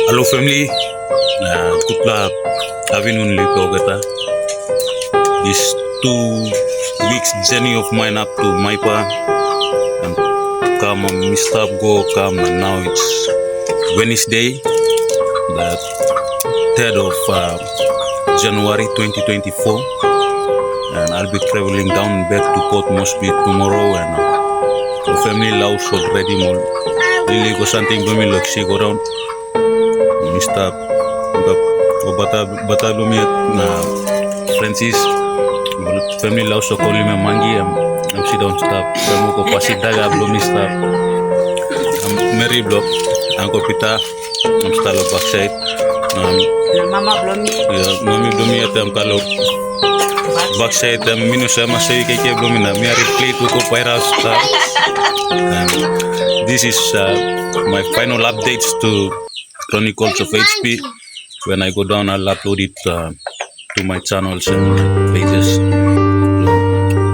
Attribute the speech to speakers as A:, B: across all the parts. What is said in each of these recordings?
A: Hello family, kutla having only Pogata. This 2 weeks journey of mine up to Maipa and come Mr. Go come and now it's Wednesday, the 3rd of January 2024, and I'll be traveling down back to Port Moresby tomorrow, and the family loves already more. Really go something doing like she go down. Mr. Bata Lumi Francis family loves to call him a mangi. I'm she don't stop. I'm go pass it daga Lumi stop. I'm Mary Block. Uncle Peter. I'm stalo backside.
B: Mama Blomi.
A: Yeah, Mami Blomi at them kalo backside. Minus I'm say keke Blomi na. Me are replay to go Pira's. This is my final updates to Chronicles of HP. When I go down, I'll upload it to my channels and pages. So,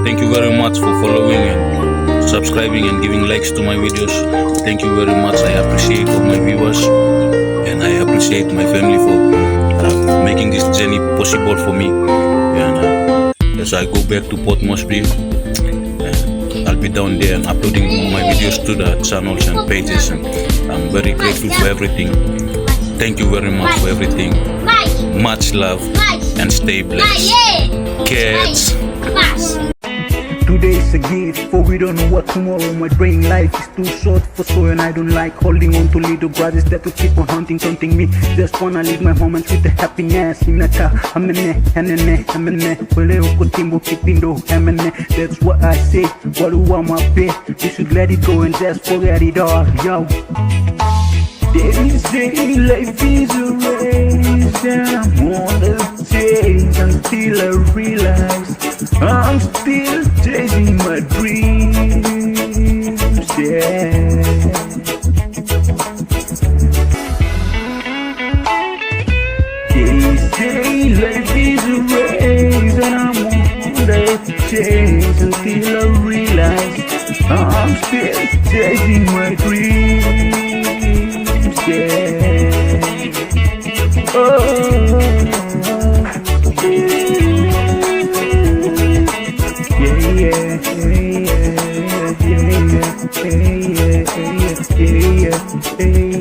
A: thank you very much for following and subscribing and giving likes to my videos. Thank you very much. I appreciate all my viewers and I appreciate my family for making this journey possible for me. And as I go back to Port Moresby, I'll be down there and uploading my videos to the channels and pages, and I'm very grateful for everything. Thank you very much for everything. Much love and stay blessed. Kids.
C: Today is a gift, for we don't know what tomorrow might bring. Life is too short for so, and I don't like holding on to little brothers that will keep on taunting me. Just wanna live my moments with the happiness. That's what I say. What do I want pay? You should let it go and just forget it all, yo. They say life is a race, and I'm on the chase until I realize I'm still chasing my dreams, yeah. They say life is a race, and I'm on the chase until I realize I'm still chasing my dreams. Yeah. Oh, yeah.